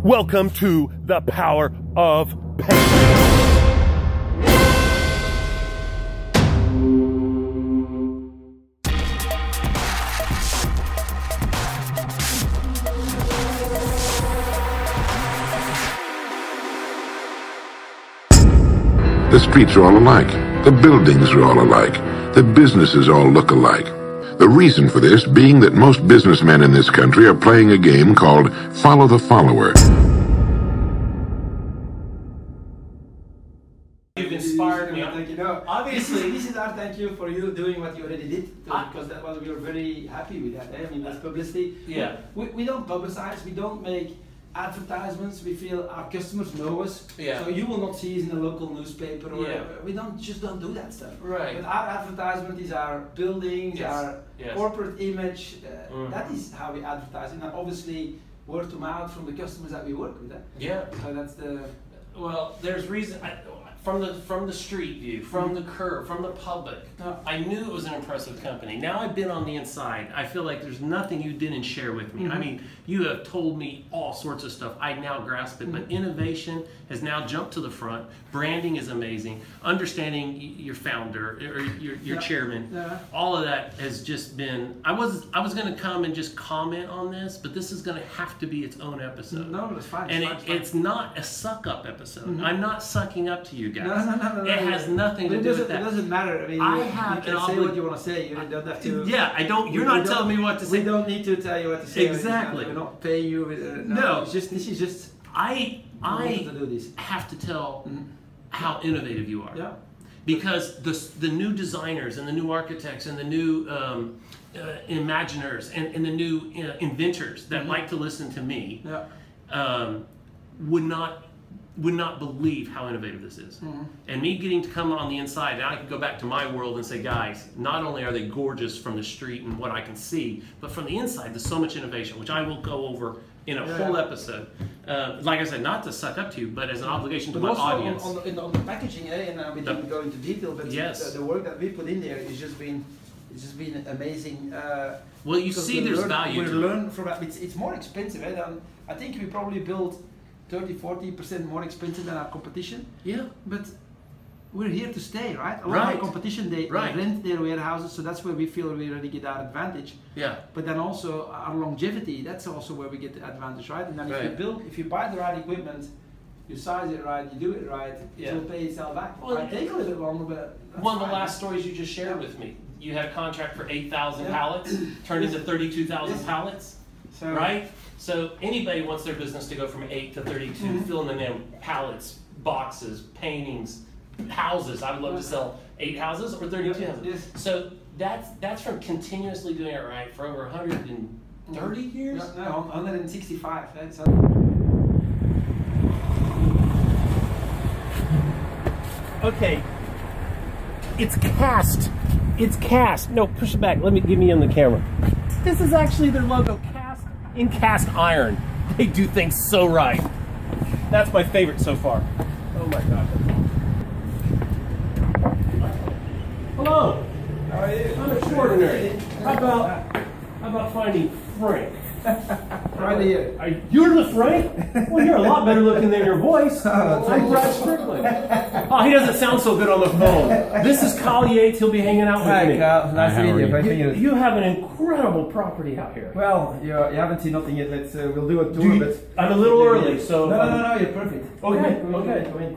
Welcome to the power of paint. The streets are all alike. The buildings are all alike. The businesses all look alike. The reason for this being that most businessmen in this country are playing a game called Follow the Follower. You've inspired me. You know, Obviously, this is our thank you for you doing what you already did, because that was, we were very happy with that. I mean, that's publicity. Yeah. We don't publicize, we don't make advertisements. We feel our customers know us. Yeah. So you will not see us in a local newspaper, or Yeah. we don't do that stuff. Right. But our advertisement is our buildings, Yes. our Yes. corporate image. Mhm. That is how we advertise, and obviously word to mouth from the customers that we work with. Yeah. So that's the. Well, there's reason from the street view, from the curb, from the public. I knew it was an impressive company. Now I've been on the inside. I feel like there's nothing you didn't share with me. I mean, you have told me all sorts of stuff. I now grasp it. But innovation has now jumped to the front. Branding is amazing. Understanding your founder or your chairman. Yeah. All of that has just been. I was going to come and just comment on this, but this is going to have to be its own episode. No, it's fine. And it's fine. it's not a suck up episode. I'm not sucking up to you guys. No. It has nothing to do with that. It doesn't matter. I mean, I you have can an say what you want to say. You don't have to. Yeah, I don't. You're not telling me what to say. We don't need to tell you what to say. Exactly. We're not paying you. No. It's just, this is just. I to do this. have to tell how innovative you are. Yeah. Because the new designers and the new architects and the new imaginers and the new inventors that like to listen to me would not believe how innovative this is. And me getting to come on the inside, now I can go back to my world and say, guys, not only are they gorgeous from the street and what I can see, but from the inside, there's so much innovation, which I will go over in a whole episode. Like I said, not to suck up to you, but as an obligation to my audience. On the packaging, and we didn't go into detail, but the work that we put in there is just been, it's just been amazing. Well, you see there's value We to it. learn from that. It's more expensive. I think we probably build 30-40% more expensive than our competition. Yeah. But we're here to stay, right? A lot of our competition, they rent their warehouses, so that's where we feel we really get our advantage. Yeah. But then also our longevity, that's also where we get the advantage, right? And then if you buy the right equipment, you size it right, you do it right, it will pay itself back. Well, it might take a little bit longer, but one of the last stories you just shared with me, you had a contract for 8,000 pallets, turned into 32,000 pallets, right? So anybody wants their business to go from 8 to 32, filling them in pallets, boxes, paintings, houses. I would love to sell 8 houses or 32 houses. Yes. So that's from continuously doing it right for over 130 years? No, 165. Okay, it's cast. It's cast. No, push it back. Give me in the camera. This is actually their logo, cast iron. They do things so right. That's my favorite so far. Oh my God. Hello. How are you? I'm extraordinary. How about finding Frank? Right here. You're the Frank? Well, you're a lot better looking than your voice. I'm Brad Strickland. Oh, he doesn't sound so good on the phone. This is Kyle Yates. He'll be hanging out with me. Hi, Kyle. Nice to meet you. You have an incredible property out here. Well, you haven't seen nothing yet. We'll do a tour, but I'm a little early, so... No, you're perfect. Okay. Come in.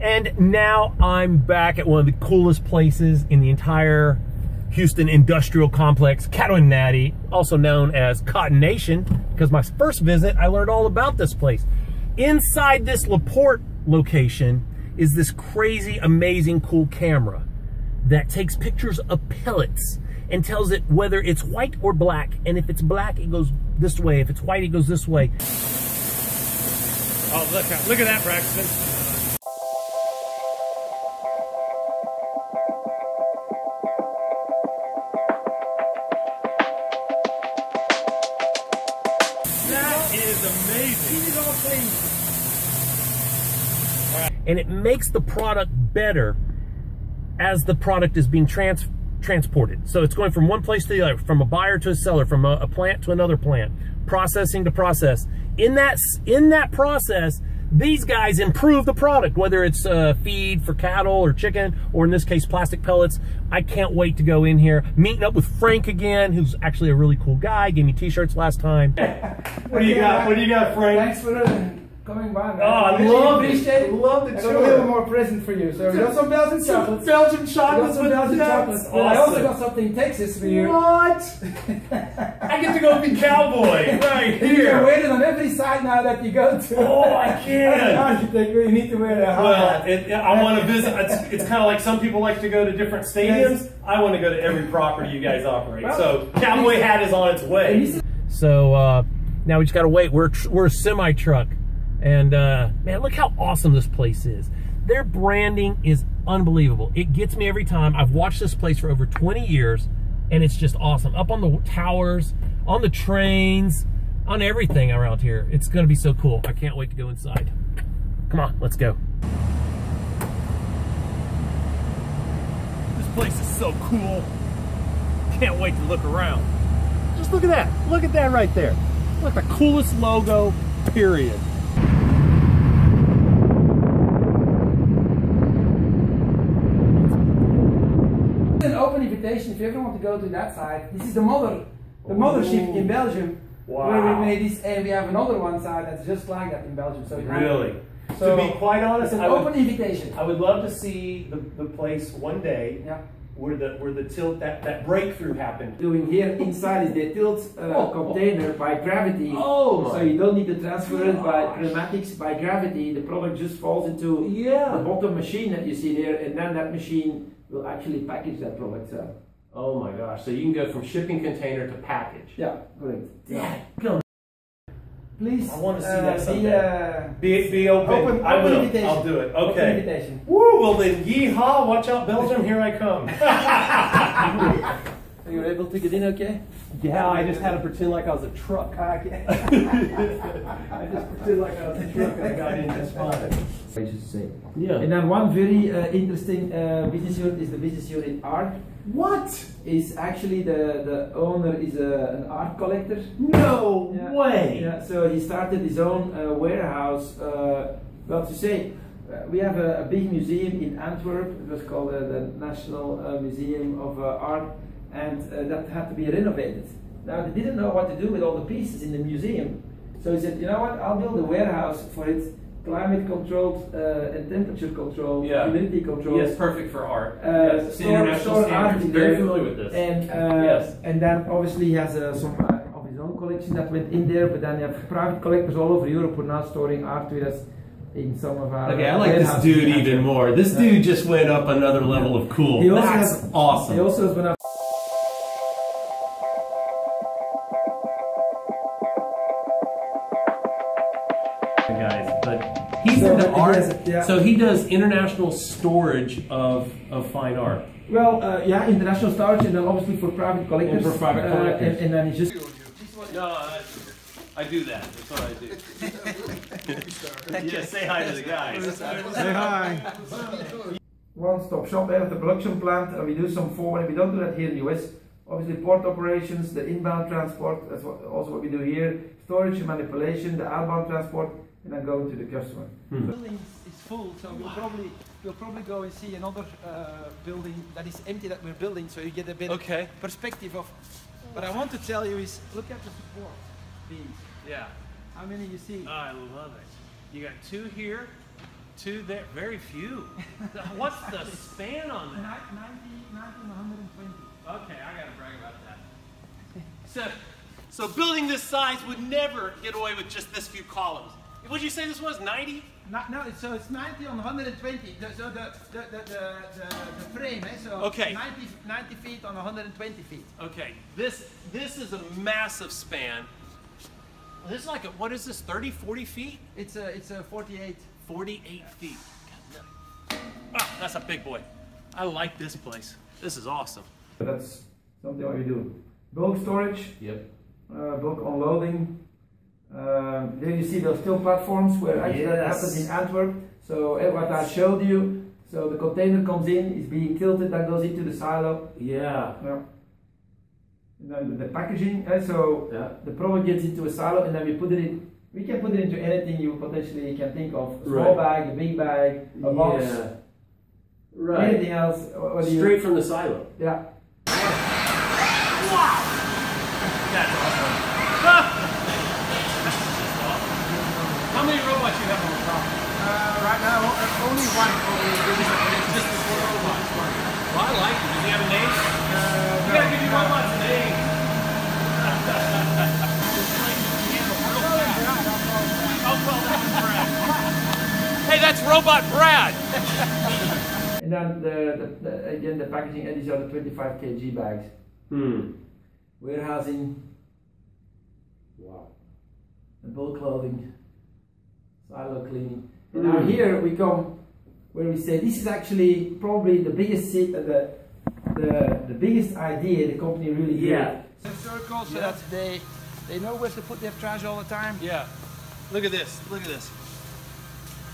And now I'm back at one of the coolest places in the entire Houston industrial complex, Katoen Natie, also known as Katoen Nation, because my first visit, I learned all about this place. Inside this LaPorte location is this crazy, amazing, cool camera that takes pictures of pellets and tells it whether it's white or black. And if it's black, it goes this way. If it's white, it goes this way. Oh, look at that, Braxton. And it makes the product better as the product is being transported. So it's going from one place to the other, from a buyer to a seller, from a plant to another plant. processing to process. In that process, these guys improve the product, whether it's feed for cattle or chicken, or in this case, plastic pellets. I can't wait to go in here, meeting up with Frank again, who's actually a really cool guy. Gave me t-shirts last time. What do you got? What do you got, Frank? Thanks for coming by, man. Oh, I really love appreciate it. Love the tour. tour. I got a little more present for you. So we got some Belgian chocolates. Belgian chocolates. Some Belgian chocolates. Awesome. I also got something Texas for you. What? I get to go be cowboy right You here. can wear it on every side now that you go to. Oh, I can. Architect, you need to wear a Well, I want to visit. It's kind of like some people like to go to different stadiums. Yes. I want to go to every property you guys operate. Well, so cowboy hat is on its way. So now we just got to wait. We're a semi truck. And man, look how awesome this place is. Their branding is unbelievable. It gets me every time. I've watched this place for over 20 years, and it's just awesome. Up on the towers, on the trains, on everything around here. It's going to be so cool. I can't wait to go inside. Come on, let's go. This place is so cool. Can't wait to look around. Just look at that. Look at that right there. Look, the coolest logo, period. An open invitation if you ever want to go to that side. This is the mothership in Belgium. Wow. Where we made this, and we have another one side that's just like that in Belgium. So really? So to be quite honest, it's an open invitation. I would love to see the place one day. Yeah. Where the tilt that breakthrough happened. Doing here inside is the tilt container by gravity. Oh my. So you don't need to transfer it by pneumatics, by gravity. The product just falls into the bottom machine that you see there, and then that machine will actually package that product. So. Oh my gosh! So you can go from shipping container to package. Yeah, correct. Yeah, go. Please. I want to see that someday. Be open. I will. Invitation. I'll do it. Okay. Open invitation. Woo! Well then, yeehaw! Watch out, Belgium! Here I come. Are you able to get in? Okay. Yeah, I just had to pretend like I was a truck. I just pretend like I was a truck and I got in just fine. I just say. Yeah. And then one very interesting business unit is the business unit art. What? Is actually the owner is an art collector. No way. Yeah. So he started his own warehouse. Well, to say, we have a big museum in Antwerp. It was called the National Museum of Art, and that had to be renovated. Now they didn't know what to do with all the pieces in the museum, so he said, you know what? I'll build a warehouse for it. Climate controlled and temperature controlled, humidity controlled. Yes, perfect for art. Yes, international standards. Very familiar with this. And and then obviously he has some of his own collection that went in there. But then you have private collectors all over Europe who are now storing art with us in some of our. Okay, I like this dude even more. This dude just went up another level of cool. That's awesome. He also has been up. Guys, but he's into art, so he does international storage of fine art. Well, yeah, international storage, and then obviously for private collectors. And for private collectors. And then he just. No, I do that. That's what I do. Yeah, say hi to the guys. Say hi. One-stop shop there at the production plant, and we do some forwarding. We don't do that here in the US. Obviously, port operations, the inbound transport. That's also what we do here. Storage and manipulation, the outbound transport. And then going to the customer. The building is full, so we'll probably go and see another building that is empty that we're building, so you get a bit perspective of. But I want to tell you is look at the support beams. Yeah. How many you see? I love it. You got two here, two there. Very few. What's the span on that? 90 and 120. Okay, I gotta brag about that. So building this size would never get away with just this few columns. Would you say this was 90? No, so it's 90 on 120. So the frame, so okay. 90 feet on 120 feet. Okay, this is a massive span. This is like what is this, 30, 40 feet? It's a 48. 48 feet. Ah, that's a big boy. I like this place. This is awesome. That's something what we do. Bulk storage. Yep. Bulk unloading. There you see those steel platforms where actually that happens in Antwerp. So what I showed you, so the container comes in, is being tilted, that goes into the silo. Yeah. And then the packaging, so the product gets into a silo, and then we put it in. We can put it into anything you potentially can think of. A small bag, a big bag, a box. Right. Anything else. Straight from the silo. Yeah. Wow! That's awesome. How many robots you have on the top? Right now, only one. Just this one robot. Well, I like it. Does he have a name? You gotta give your robots a name. I'll call that one Brad. Hey, that's Robot Brad. And then again the packaging, and these are the 25 kg bags. Warehousing. Wow. And bulk clothing. Silo cleaning. And now here we come where we say this is actually probably the biggest the biggest idea the company really did. The circle so that they know where to put their trash all the time. Yeah. Look at this. Look at this.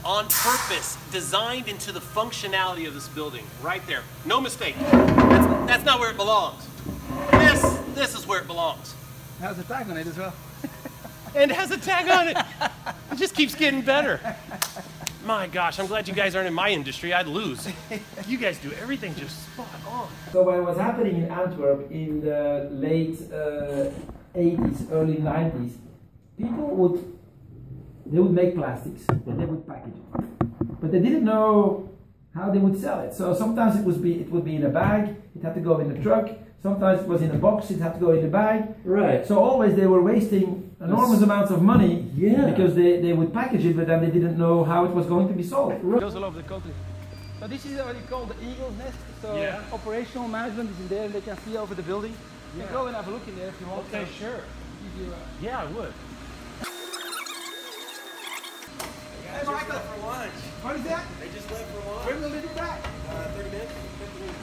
On purpose, designed into the functionality of this building. Right there. No mistake. That's not where it belongs. This is where it belongs. It has a tag on it as well. And it has a tag on it. It just keeps getting better. My gosh, I'm glad you guys aren't in my industry. I'd lose. You guys do everything just spot on. So what was happening in Antwerp in the late 80s, early 90s, people would make plastics and they would package it, but they didn't know how they would sell it. So sometimes it would be in a bag, it had to go in a truck. Sometimes it was in a box, it had to go in the bag. Right. So always they were wasting enormous amounts of money because they would package it, but then they didn't know how it was going to be sold. It goes all over the country. So this is what you call the eagle's nest. So operational management is in there and they can see over the building. You can go and have a look in there if you want. Okay, sure. Yeah, I would. Hey Michael, For lunch. what is that? They just left for lunch. When will they be back? 30 minutes. 50 minutes.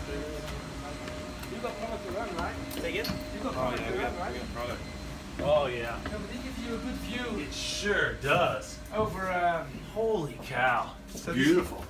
You got product to run, right? Say again? You got product to run, right? Oh yeah. So it gives you a good view It sure does. over. Holy cow. So Beautiful.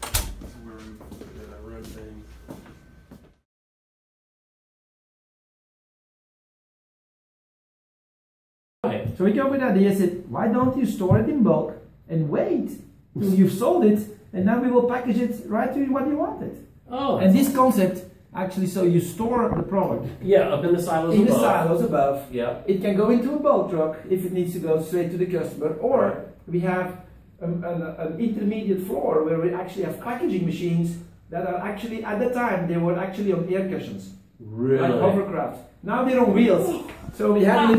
So we come with the idea, said, why don't you store it in bulk and wait till you've sold it, and then we will package it right to what you want it. Oh. And this concept, actually, so you store the product Yeah, up in the silos in above. the silos above. Yeah. It can go into a bulk truck if it needs to go straight to the customer, or we have an intermediate floor where we actually have packaging machines that are actually, at the time, they were actually on air cushions. Really? Like hovercraft. Now they're on wheels. So we have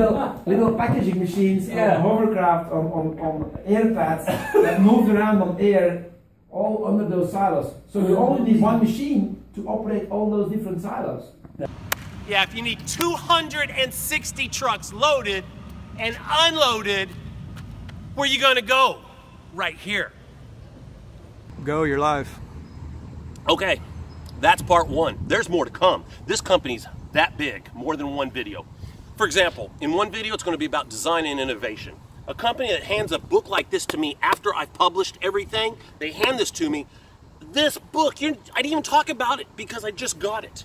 little packaging machines on hovercraft, on air pads that move around on air all under those silos. So you only need one machine to operate all those different silos. Yeah, if you need 260 trucks loaded and unloaded, where you gonna go? Right here. Go, you're live. Okay, that's part one. There's more to come. This company's that big, more than one video. For example, in one video, it's going to be about design and innovation. A company that hands a book like this to me after I've published everything, they hand this to me. This book, I didn't even talk about it because I just got it.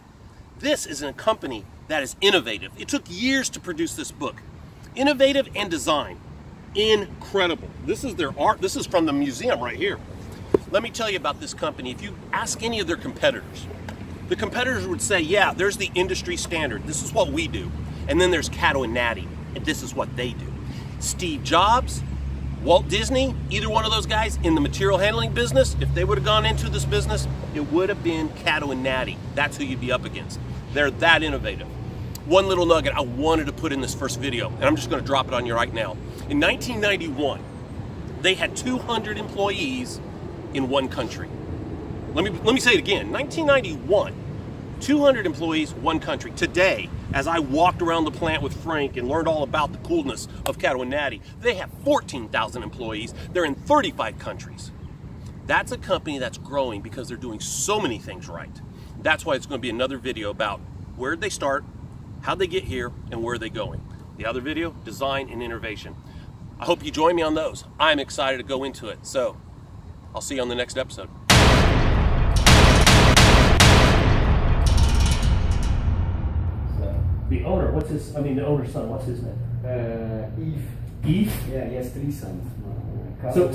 This is a company that is innovative. It took years to produce this book. Innovative and design. Incredible. This is their art. This is from the museum right here. Let me tell you about this company. If you ask any of their competitors, the competitors would say, yeah, there's the industry standard. This is what we do. And then there's Katoen Natie, and this is what they do. Steve Jobs, Walt Disney, either one of those guys in the material handling business, if they would have gone into this business, it would have been Katoen Natie. That's who you'd be up against. They're that innovative. One little nugget I wanted to put in this first video, and I'm just going to drop it on you right now. In 1991, they had 200 employees in one country. Let me say it again. 1991, 200 employees, one country. Today, as I walked around the plant with Frank and learned all about the coolness of Katoen Natie, they have 14,000 employees. They're in 35 countries. That's a company that's growing because they're doing so many things right. That's why it's going to be another video about where did they start, how they get here, and where are they going. The other video, design and innovation. I hope you join me on those. I'm excited to go into it. So, I'll see you on the next episode. the owner. What's his? I mean, the owner's son. What's his name? Eve. Eve. Yeah, he has 3 sons. So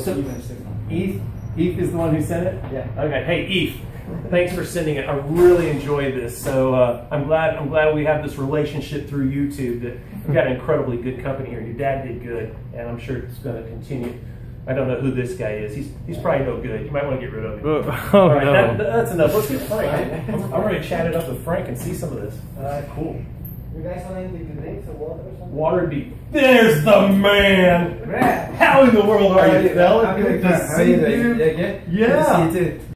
Eve is the one who sent it. Yeah. Okay. Hey, Eve. Thanks for sending it. I really enjoyed this. So I'm glad we have this relationship through YouTube. That we've got an incredibly good company here. Your dad did good, and I'm sure it's going to continue. I don't know who this guy is. He's probably no good. You might want to get rid of him. All right, no. That's enough. Let's get Frank. I'm ready to chat it up with Frank and see some of this. Cool. You guys want anything to drink, some water or something? Water would be. There's the man. How in the world are you, fella? Good to see you. Yeah. Good to see you too.